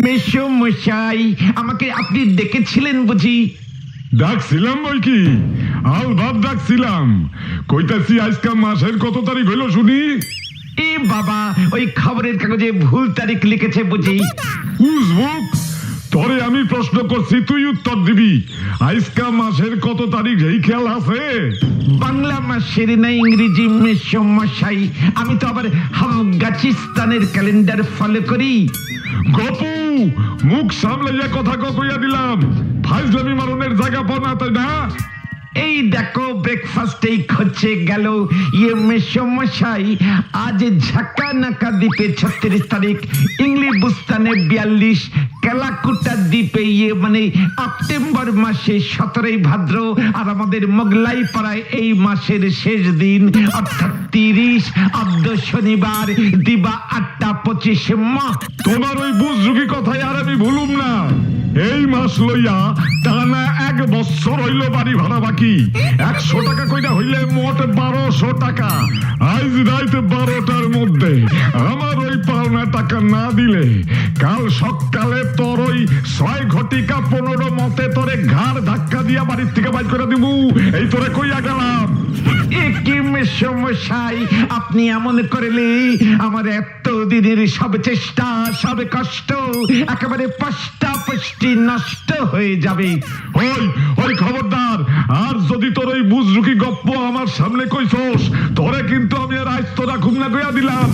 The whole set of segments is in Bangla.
মেসোমশাই, আমাকে আপনি ডেকেছিলেন বুঝি? ডাকছিলাম বই কি, আলবাদ ডাকছিলাম। কইতাছি আজকা মাসের কত তারিখ হইল শুনি? এ বাবা, ওই খবরের কাগজে ভুল তারিখ লিখেছে বুঝি। উজবুক, তোরে আমি প্রশ্ন করছি, তুই উত্তর দিবি। আজকা মাসের কত তারিখ এই খেয়াল আছে? বাংলা মাসের না ইংরেজি মেসোমশাই? আমি তো আবার আফগানিস্তানের ক্যালেন্ডার ফলো করি। গপু, মুখ সামলাইয়া কথা কইয়া দিলাম। ফাইজলামি মারনের জায়গা পাও না, তাই না? এই দেখো, ব্রেকফাস্টেই খচ্ছে গেল। ইয়ে মেসোমশাই, আজ ঝাঁকা নাকা দ্বীপে 36 তারিখ, ইংলি বুস্তানে 42, কালাকুটা দ্বীপে মানে অক্টোবর মাসে 17 ভাদ্র, আর আমাদের মোগলাই পাড়ায় এই মাসের শেষ দিন অর্থাৎ 30 অর্ধ শনিবার, দিবা 8:25 মাহ। তোমার ওই বুঝরুকি কথাই আর আমি ভুলুম না। এই মাস লইয়া টানা 1 বছর হইল বাড়ি ভাড়া বাকি। 100 টাকা কইরা হইলে মোট 1200 টাকা। আজ রাত 12টার মধ্যে আমার ওই পাওনা টাকা না দিলে কাল সকালে তোর ওই 6 ঘটিকা 15 মতে তোরে ঘাড় ধাক্কা দিয়া বাড়ির থেকে বাইর করে দিবু। এই তোরে কইয়া গেলাম। কি মেসোমশাই, আপনি এমন করলে আমার এত দিনের সব চেষ্টা, সব কষ্ট একেবারে পষ্টাপষ্টি নষ্ট হয়ে যাবে। ওই ওই খবরদার, আর যদি তোর ওই বুঝরুকি গপ্প আমার সামনে কইছস, তোরে কিন্তু আমি আর আজ তোরা ঘুম না কইয়া দিলাম।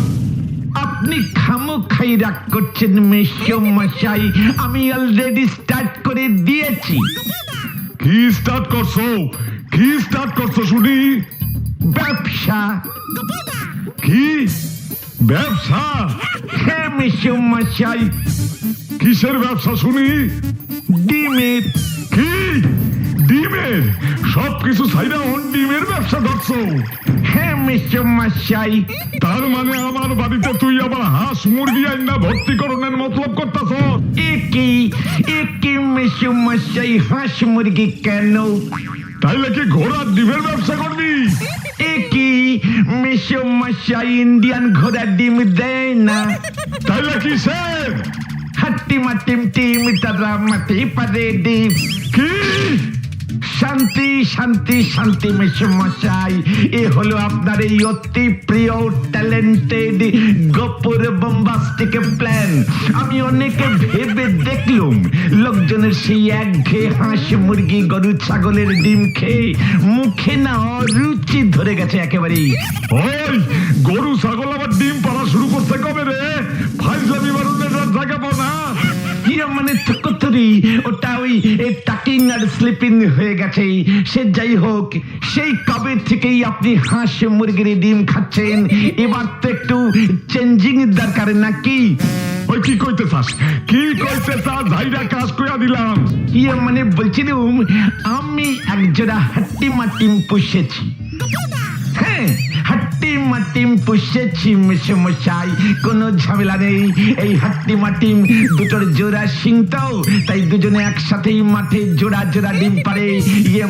আপনি খামোখাই রাগ করছেন মেসোমশাই, আমি অলরেডি স্টার্ট করে দিয়েছি। কি স্টার্ট করছো? কি স্টার্ট করছো শুনি? ব্যবসা। কি ব্যবসা? হ্যাঁ মেসোমশাই। কিসের ব্যবসা শুনি? ডিমের। কি ডিমের? সবকিছু ছাইরা ডিমের ব্যবসা ধরছো? হ্যাঁ মেসোমশাই। তার মানে আমার বাড়িতে তুই আবার হাঁস মুরগি আইনা ভর্তি করণের মতলব করতেছ? একই মেসোমশাই, হাঁস মুরগি কেন? তাইলে কি ঘোড়ার ডিমের ব্যবসা করবি? একই মেসোমশাই, ইন্ডিয়ান ঘোড়ার ডিম দেয় না। তাইলে কি স্যার? হাট্টি মাটিম টিম তারা মাটি পারে ডিম। কি? শান্তি শান্তি শান্তি মেসোমশাই, এ হলো আপনার এই অতি প্রিয় ট্যালেন্টেড গপুর বোম্বাস্টিক প্ল্যান। আমি অনেকে ভেবে দেখলুম, লোকজনের সেই একঘেয়ে হাঁস মুরগি গরু ছাগলের ডিম খেয়ে মুখে না অরুচি ধরে গেছে একেবারেই। ওই গরু ছাগল আবার ডিম পাড়া শুরু করতে কবে রে? ফাইজলামি মারুনের জায়গা পাও না? মানে থকতরি, ওটা ওই টাকিং আর স্লিপিং হয়ে গেছে। সে যাই হোক, সেই কবে থেকেই আপনি হাঁস মুরগির ডিম খাচ্ছেন, এবার তো একটু চেঞ্জিং দরকার নাকি? ওই কি কইতে চাস? কি কইতে চাস? ভাইরা কাজ কইয়া দিলাম। মানে বলছিলাম, আমি একজোড়া হাট্টি মাটিম পুষেছি। হ্যাঁ, হাট্টি মাটিম পুষেছি মেসোমশাই, কোনো ঝামেলা নেই। এই হাট্টি মাটিম দুটোর জোড়া সিং তো, তাই দুজনে একসাথেই মাঠে জোড়া জোড়া ডিম পারে।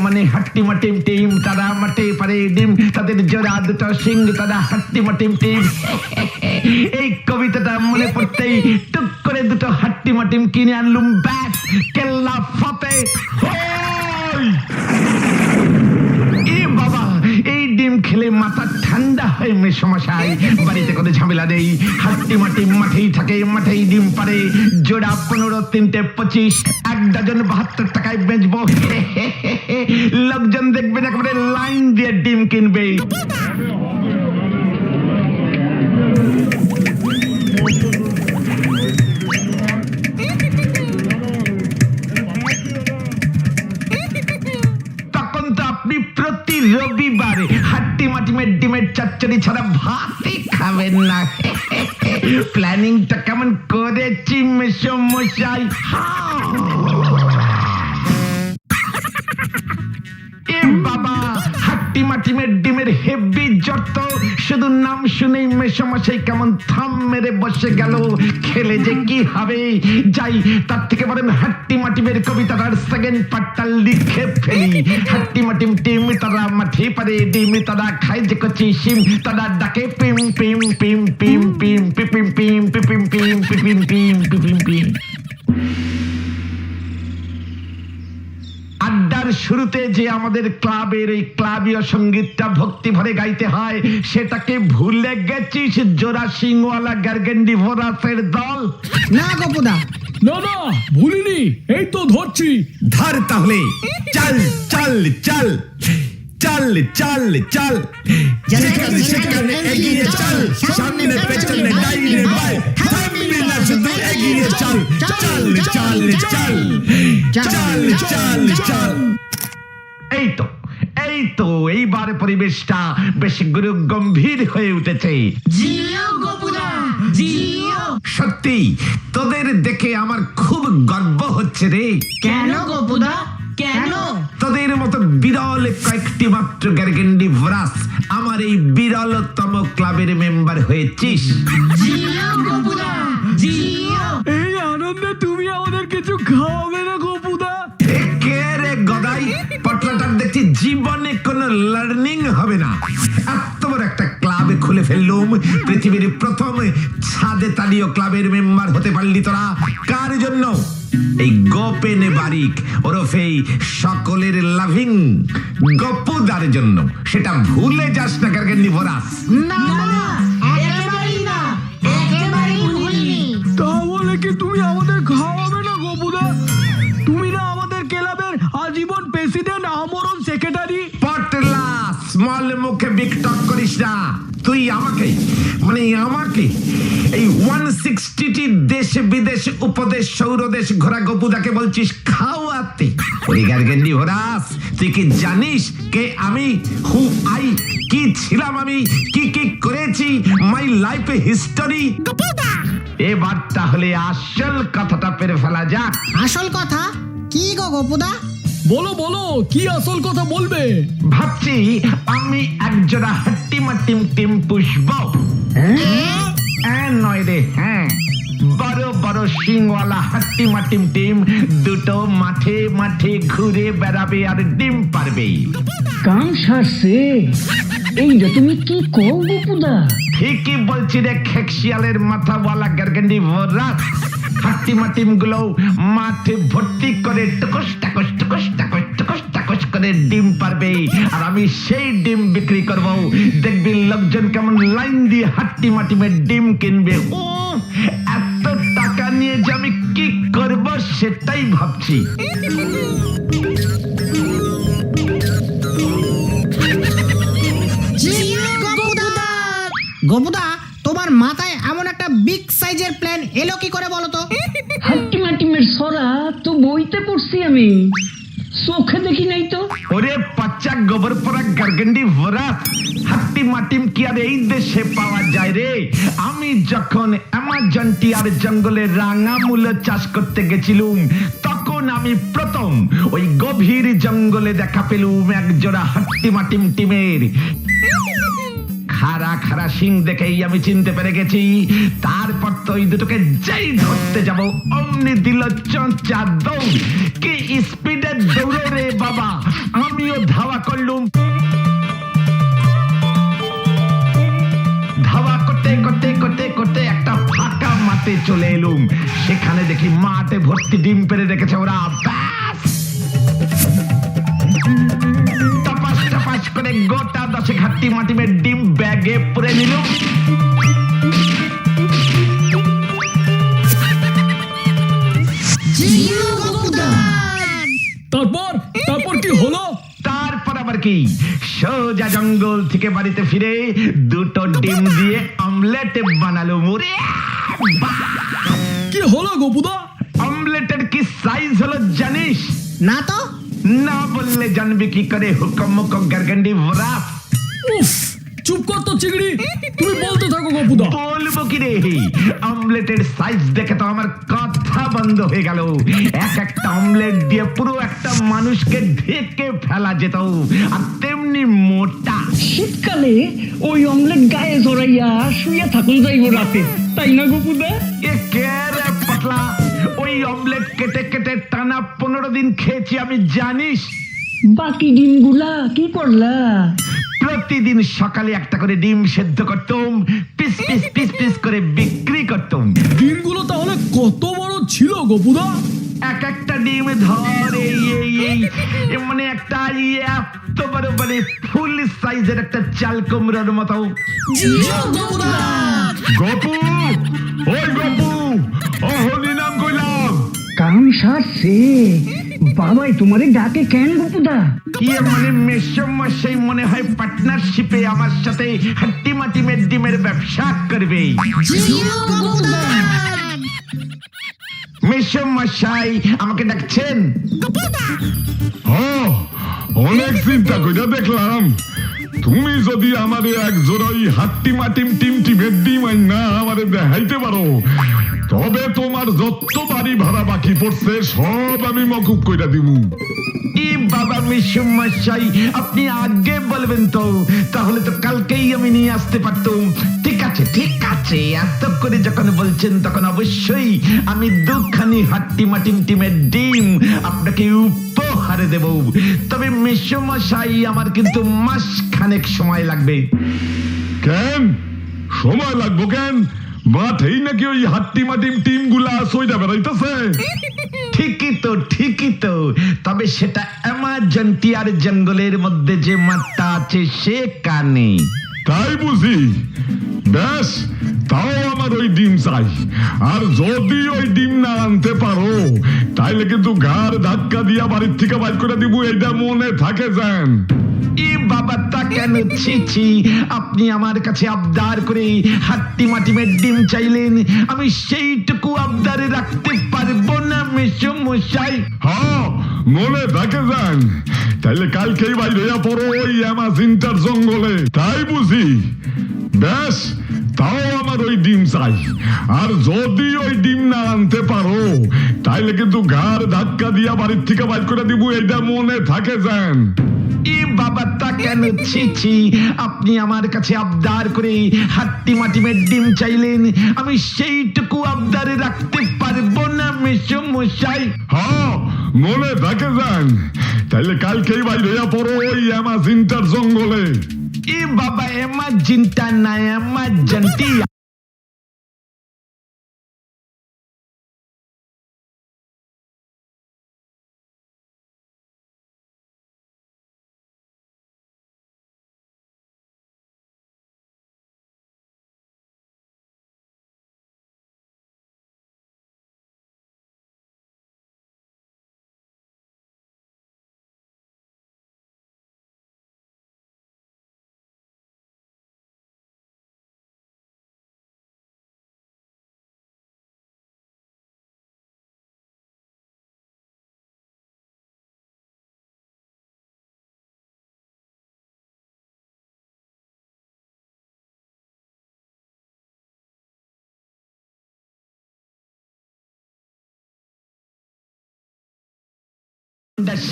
মানে হাট্টি মাটিম টিম, তারা মাঠে পারে ডিম, তাদের জোড়া দুটো সিং, তারা হাট্টি মাটিম টিম। এই কবিতাটা মনে পড়তেই টুক করে দুটো হাট্টি মাটিম কিনে আনলুম, ব্যাস কেল্লা ফতে। বাবা, এই ডিম খেলে মাথা ঠান্ডা হয় মেসোমশাই। বাড়িতে কোনো ঝামেলা নেই, হাট্টি মাটি মাঠেই থাকে, মাঠেই ডিম পারে। জোড়া 15, 3টে 25, 1 ডজন 72 টাকায় বেচবো। লোকজন দেখবেন একেবারে লাইন দিয়ে ডিম কিনবে। প্রতি রবিবারে হাট্টি মাটিমের ডিমের চচ্চড়ি ছাড়া ভাতই খাবেন না। প্ল্যানিংটা কেমন করেছি মেসোমশাই? বাবা, হাট্টি মাটিমের ডিমের হেভি যত, শুধু নাম শুনেই মেসোমশাই কেমন থাম মেরে বসে গেল। খেলে যে কি হবে, যাই তার থেকে বলেন হাট্টি মাটিমের কবিতাটার সেকেন্ড পার্টটা লিখে ফেলি। হাট্টি মাটিম টিম, তারা মাঠে পারে ডিম, তারা খায় যে কচি শিম, তারা ডাকে Pym Pym Pym Pym Pym Pym Pym Pym Pym Pym Pym Pym Pym Pym Pym. শুরুতে যে আমাদের ক্লাবের এই ক্লাবীয় সঙ্গীতটা ভক্তি ভরে গাইতে হয় সেটাকে ভুলে গেছিস জোড়া সিংওয়ালা গার্গেন্ডি ভোরাসের দল? না গোপুদা, না না ভুলিনি, এই তো ধরছি। ধর তাহলে, চল চল চল চল চল চল, যেখানে সেখানে এগিয়ে চল, সামনে পেছনে ডাইনে বাই, থামবি না শুধু এগিয়ে চল, চল চল চল চল চল চল। এই তো এইবার পরিবেশটা বেশ গুরু গম্ভীর হয়ে উঠেছে। সত্যি তোদের দেখে আমার খুব গর্ব হচ্ছে রে। কেন গোপুদা, কেন? তোদের মতো বিরল কয়েকটি মাত্র গার্গেন্ডি ভোরাস আমার এই বিরলতম ক্লাবের মেম্বার হয়েছিস। এই আনন্দে তুমি আমাদের কিছু খাওয়াবে না গোপুদা? কে রে গদাই, পটলাটার দেখছি জীবনে কোনো লার্নিং হবে না। এত বড় একটা ক্লাবে খুলে ফেললুম, পৃথিবীর প্রথম ছাদে তালীয় ক্লাবের মেম্বার হতে পারলি তোরা কার জন্য? এই গোপেন বারিক ওরফে সকলের লাভিং গপুদার জন্য। সেটা ভুলে যাস না গার্গেন্ডি ভোরাস। না না, একেবারেই না, একেবারেই ভুলিনি। তাহলে কি তুমি আমাদের খাওয়াবে না গোপুদা? তুমি না আমাদের ক্লাবের আজীবন প্রেসিডেন্ট, আমরণ সেক্রেটারি। পটলা স্মল মুখে বিগ টক করিস না। তুই আমাকে এই 160টি দেশ বিদেশ উপদেশ সৌরদেশ ঘোরা গপুদাকে বলছিস খাওয়াতে? ওরে গার্গেন্ডি ভোরাস, তুই কি জানিস কে আমি, হু আই, কি ছিলাম আমি, কি কি করেছি, মাই লাইফ হিস্টোরি? এবার তাহলে আসল কথাটা পেরে ফেলা যাক। আসল কথা কি গো গোপুদা? বলো বলো, কি আসল কথা বলবে? ভাবছি আমি একজোড়া হাট্টি মাটিম টিম পুষব। নয় রে, হ্যাঁ, বড় বড় সিংওয়ালা হাট্টি মাটিম টিম দুটো মাঠে মাঠে ঘুরে বেড়াবে আর ডিম পারবে। কাম সারছে, এইটা তুমি কি কও গোপুদা? ঠিকই বলছি রে খেকশিয়ালের মাথাওয়ালা গার্গেন্ডি ভোরাস। হাট্টি মাটিম গুলো মাঠে ভর্তি করে টুকুস টাকুস টুকুস টাকুস টুকুস টাকুস করে ডিম পারবে, আর আমি সেই ডিম বিক্রি করব। দেখবি লোকজন কেমন লাইন দিয়ে হাট্টি মাটিমের ডিম কিনবে। ও এত টাকা নিয়ে যে আমি কি করব সেটাই ভাবছি। গোপুদা, তোমার মাথায় এমন একটা বিগ সাইজের প্ল্যান এলো কি করে বলো তো? হাট্টি মাটিমের সরা তো বইতে পড়ছি আমি, চোখে দেখি নাই তো। ওরে পাচ্চা গোবর পরা গার্গেন্ডি ভোরাস, হাট্টি মাটিম কি আর এই দেশে পাওয়া যায় রে? আমি যখন অ্যামাজনটি আর জঙ্গলে রাঙা মূল্য চাষ করতে গেছিলুম তখন আমি প্রথম ওই গভীর জঙ্গলে দেখা পেলুম একজোড়া হাট্টি মাটিম টিমের। খাড়া খাড়া সিং দেখেই আমি চিনতে পেরে গেছি। তারপর তো ওই দুটোকে যেই ধরতে যাব অমনি দিল চঞ্চা দৌড়। কি স্পিডে দৌড়ে রে বাবা! আমিও ধাওয়া করলুম। ধাওয়া করতে করতে করতে করতে একটা ফাঁকা মাঠে চলে এলুম। সেখানে দেখি মাঠে ভর্তি ডিম পেরে রেখেছে ওরা। ব্যাস টাপাস টাপাস করে গোটা 10 হাট্টি মাটিমের ডিম ব্যাগে পুরে নিল। তারপর কি হলো? তারপর আবার কি, সোজা জঙ্গল থেকে বাড়িতে ফিরে দুটো ডিম দিয়ে অমলেট বানালো। ওরে বাহ! কি হলো গোপুদা? অমলেটের কি সাইজ হলো জানিস? না তো। না বললে জানবি কি করে হুকুম মুকুম গার্গেন্ডি ভোরাস? উফ, চুপ কর তো চিংড়ি, তুমি বলতে থাকো গোপুদা। বলবো কি রে, অমলেটের সাইজ দেখে তো আমার কথা বন্ধ হয়ে গেল। এক একটা অমলেট দিয়ে পুরো একটা মানুষকে ঢেকে ফেলা যেত, আর তেমনি মোটা। শীতকালে ওই অমলেট গায়ে জড়াইয়া শুয়ে থাকুন যাইব রাতে, তাই না গোপুদা? এ কে রে পাতলা, ওই অমলেট কেটে কেটে টানা 15 দিন খেয়েছি আমি, জানিস? বাকি ডিমগুলা কি করলা? প্রতিদিন সকালে একটা করে ডিম সেদ্ধ করতাম, পিস পিস পিস পিস করে বিক্রি করতাম। ডিমগুলো তাহলে কত বড় ছিল গোপুদা? এক একটা ডিম ধরে মানে একটা এত বড় মানে ফুল সাইজের একটা চাল কুমড়োর মতো। গপু, ওই গপু, অহনি নাম কইলাম। কাম সারছে বাবাই তোমারে ডাকে কেন গপুদা? মানে মেসমশাই মনে হয় পার্টনারশিপে আমার সাথে হাট্টি মাটি ডিমের ব্যবসা করবে। মেসমশাই আমাকে ডাকছেন? হ্যাঁ, অনেক চিন্তা কইরা দেখলাম তুমি যদি আমারে এক জোড়াই হাট্টি মাটিম টিম টিমের ডিম না আমারে দেখাইতে পারো, তবে তোমার যত বাড়ি ভাড়া বাকি পড়ছে সব আমি মকুব কইরা দিমু। বাবা মেসমশাই আপনি আগে বলবেন তো, তাহলে তো কালকেই আমি নিয়ে আসতে পারতাম। ঠিক আছে ঠিক আছে, এত করে যখন বলছেন তখন অবশ্যই আমি দুখানি হাট্টি মাটিম টিমের ডিম আপনাকে উপহারে দেব। তবে মেসমশাই আমার কিন্তু মাস খানেক সময় লাগবে। কেন সময় লাগবো কেন? মাঠেই নাকি ওই হাট্টি মাটিম টিম গুলা সইদা বেড়াইতেছে। ঠিকই তো, তবে সেটা অ্যামাজন টিয়ার জঙ্গলের মধ্যে যে মাঠটা আছে সেখানে। তাই বুঝি? বেশ, তাও আমার ওই ডিম চাই। আর যদি ওই ডিম না আনতে পারো তাইলে কিন্তু ঘাড় ধাক্কা দিয়া বাড়ির থেকে বাইর করে দিব, এইটা মনে থাকে যান। বাবা তা কেন? ছি, আপনি আমার কাছে আবদার করে হাট্টি মাটিমের ডিম চাইলেন, আমি সেইটুকু আবদারে রাখতে পারবো না মেসমশাই। হ্যাঁ, মনে থাকে যান। তাইলে কালকেই বাইর হইয়া পড়ো ওই অ্যামাজিনটার জঙ্গলে। তাই বুঝি? বেশ, তাও আমার ওই ডিম চাই। আর যদি ওই ডিম না আনতে পারো তাইলে কিন্তু ঘাড় ধাক্কা দিয়া বাড়ির থেকে বাইর করে দিব, এইটা মনে থাকে যান। বাবা তা কেন? ছি, আপনি আমার কাছে আবদার করে হাট্টি মাটিমের ডিম চাইলেন, আমি সেইটুকু আবদারে রাখতে পারবো না মেসমশাই। হ্যাঁ, মনে থাকে যান। তাইলে কালকেই বাইর হইয়া পড়ো ওই অ্যামাজিনটার জঙ্গলে। বাবা এমার্জেন্টা না এমার্জেন্টি।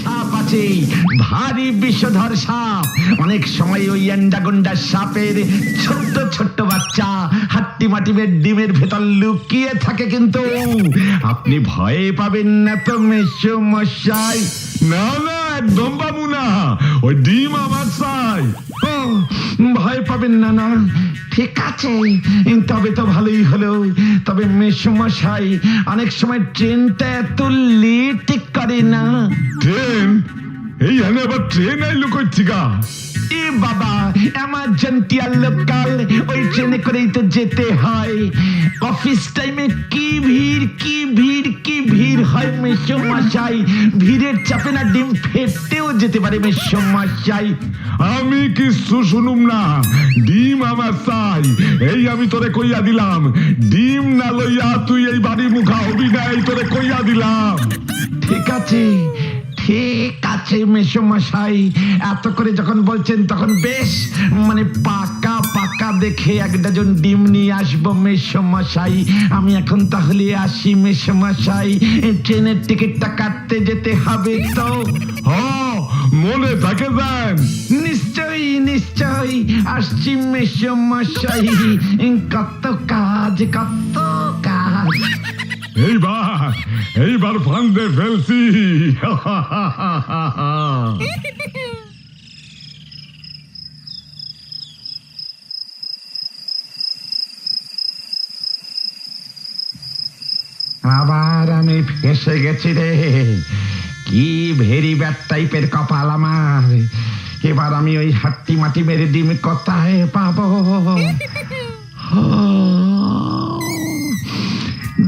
সাপ আছে, ভারী বিষধর সাপ। অনেক সময় ওই অ্যান্ডাগন্ডা সাপের ছোট্ট ছোট্ট বাচ্চা হাট্টি মাটিমের ডিমের ভেতর লুকিয়ে থাকে, কিন্তু আপনি ভয়ে পাবেন না তো মেসমশাই। না না, একদম পাবো না, ওই ডিম আমার চাই। ভয় পাবেন না না? ঠিক আছে, তবে তো ভালোই হলো। তবে মেসমশাই অনেক সময় ট্রেনটা এত লেট করে না। ট্রেন? এই এনে আবার ট্রেন আইলো কই থেকে? বাবা এমার্জেন্টিয়াল লোকাল, ওই ট্রেনে করেই তো যেতে হয়। অফিস টাইমে কি ভিড় হয় মেসমশাই। ভিড়ের চাপে না ডিম ফেটেও যেতে পারে মেসমশাই। আমি কিছু শুনুম না, ডিম আমার চাই। এই আমি তোরে কইয়া দিলাম, ডিম না লইয়া তুই এই বাড়ি মুখা হবি না, এই তোরে কইয়া দিলাম। ঠিক আছে মেসমশাই, এত করে যখন বলছেন তখন বেশ মানে পাকা দেখে এক ডজন ডিম নিয়ে আসবো মেসমশাই। আমি এখন তাহলে আসি মেসমশাই, ট্রেনের টিকিটটা কাটতে যেতে হবে তো। হ্যাঁ, মনে থাকে যান। নিশ্চয়ই আসছি মেসমশাই। কত কাজ। এইবার ফান্দে ফেলছি। আবার আমি ফেসে গেছি রে। কি ভেরি ব্যাড টাইপের কপাল আমার। এবার আমি ওই হাট্টি মাটি মেরে ডিম কোথায় পাবো?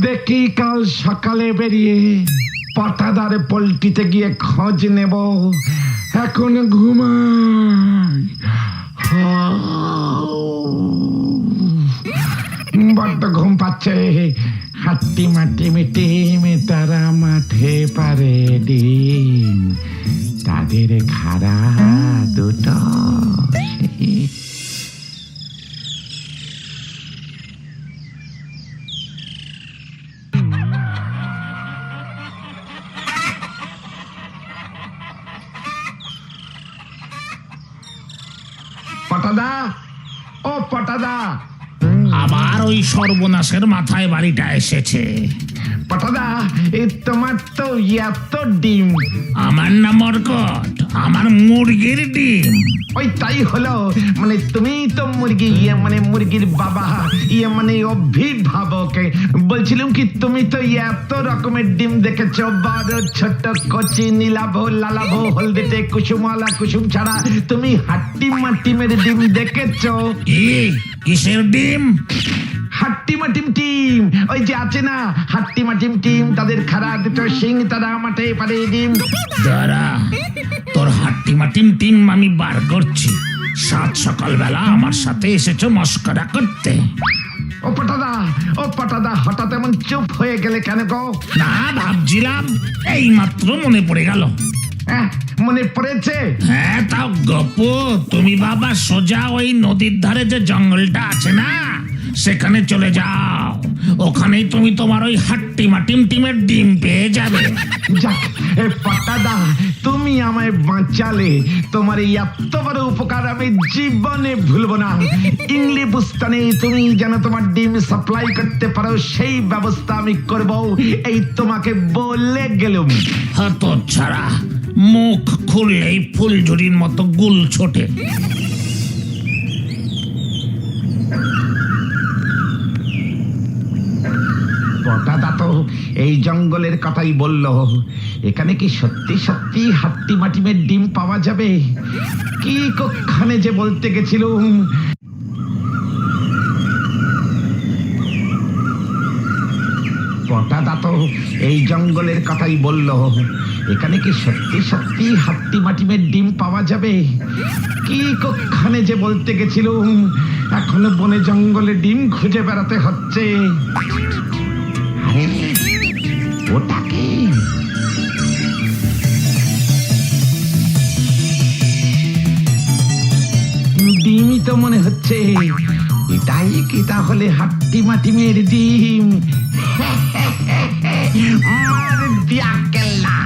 দেখি কাল সকালে বেরিয়ে পটাদারে পোল্ট্রিতে গিয়ে খোঁজ নেব। এখন ঘুমাই। বড্ড ঘুম পাচ্ছে। হাট্টি মাটি মিটিম তারা মাঠে পারে ডিম, তাদের খাড়া দুটো। পটাদা, ও পটাদা, আবার ওই সর্বনাশের মাথায় বাড়িটা এসেছে। পটাদা, এই তোমার তো এত ডিম। আমার নাম অর্কট, আমার মুরগির ডিম। ওই তাই হলো, মানে তুমি তো মুরগি, মানে মুরগির বাবা, মানে অভিভাবক। বলছিলাম কি তুমি তো এত রকমের ডিম দেখেছো, বড় ছোট কচি নীলাভ লালাভ হলদেটে কুসুমওয়ালা কুসুম ছাড়া। তুমি হাট্টি মাটি মেরে ডিম দেখেছো? কিসের ডিম? হাট্টি মাটিম টিম, ওই যে আছে না হাট্টি মাটিম টিম, তাদের খাড়া দুটো সিং, তারা মাঠে পারে ডিম। দাঁড়া, তোর হাট্টি মাটিম টিম আমি বার করছি। সাত সকালবেলা আমার সাথে এসেছো মস্করা করতে। ও পটাদা, হঠাৎ এমন চুপ হয়ে গেলে কেন গো? না, ভাবছিলাম এই মাত্র মনে পড়ে গেল। মনে পড়েছে? হ্যাঁ, তাও গপু। তুমি বাবা সোজা ওই নদীর ধারে যে জঙ্গলটা আছে না, সেখানে চলে যাও। ওখানেই তুমি তোমার ওই হাট্টি মাটিম টিমের ডিম পেয়ে যাবে। যাক, পটাদা, তুমি আমায় বাঁচালে। তোমার এই এত বড় উপকার আমি জীবনে ভুলবো না। ইংলি বুস্তানে তুমি যেন তোমার ডিম সাপ্লাই করতে পারো, সেই ব্যবস্থা আমি করব। এই তোমাকে বলে গেলুম। হত ছাড়া, মুখ খুললেই ফুলঝুরির মতো গুল ছোটে। পটাদা তো এই জঙ্গলের কথাই বললো। এখানে কি সত্যি সত্যি হাট্টি মাটিমের ডিম পাওয়া যাবে? কি কক্ষণে যে বলতে গেছিলুম। পটাদা তো এই জঙ্গলের কথাই বললো। এখানে কি সত্যি সত্যি হাট্টি মাটিমের ডিম পাওয়া যাবে? কি কক্ষণে যে বলতে গেছিলুম। এখনো বনে জঙ্গলে ডিম খুঁজে বেড়াতে হচ্ছে। ওটা কি? ডিমই তো মনে হচ্ছে। এটাই কি তাহলে হাট্টি মাটিমের ডিম? মার দিয়া কেল্লা।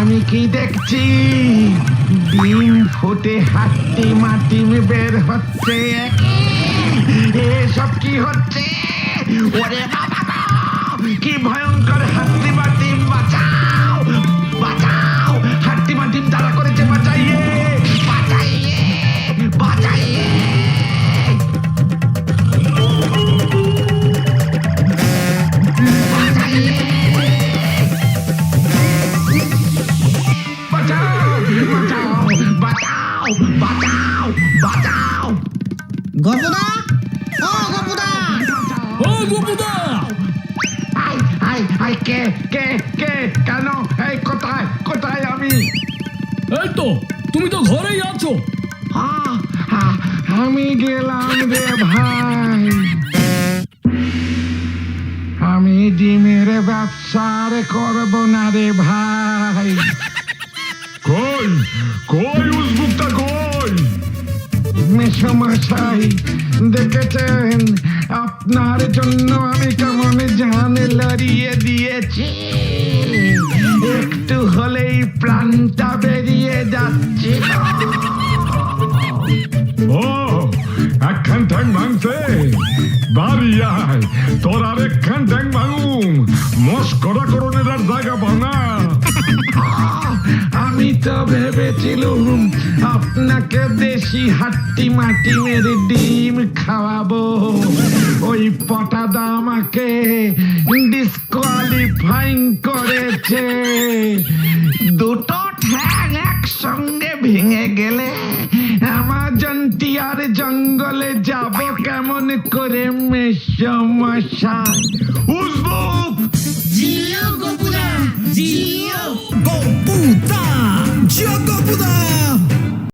আমি কি দেখছি? ডিম ফুটে হাট্টি মাটিম বের হচ্ছে। এসব কি হচ্ছে? ওরে বাবা, কি ভয়ঙ্কর! হাট্টি মাটিম বাঁচাও, বাঁচাও! হাট্টি মাটিম তারা করেছে, বাঁচাইয়ে, বাঁচাইয়ে, বাঁচাইয়ে! গপুদা, ও গপুদা! ও গোপুদা! কে কে কে? কেন? এই কোথায় কোথায় আমি? এই তো, তুমি তো ঘরেই আছো। আমি গেলাম রে ভাই। আমি ডিমের ব্যবসা আর করব না রে ভাই। কই কই উসবুকটা কই? মেশো মশাই দেখেছেন আপনার জন্য আমি কেমন জান লড়িয়ে দিয়েছি একটু হলেই প্রাণটা বেরিয়ে যাচ্ছে ও একখান ঠ্যাং ভাঙছে বাড়ি আয় তোর আর একখান ঠ্যাং ভাঙুম মস্করা করণের আর জায়গা বানা আমি তো ভেবেছিলুম আপনাকে দেশি হাট্টি মাটি মেরে ডিম খাওয়াবো ওই পটাদা আমাকে ডিসকোয়ালিফাইং করেছে দুটো ঠ্যাং একসঙ্গে ভেঙে গেলে আমাজনটি আর জঙ্গলে যাব কেমন করে মেসমশাই উজবুক Gopuda! Gio Gopuda!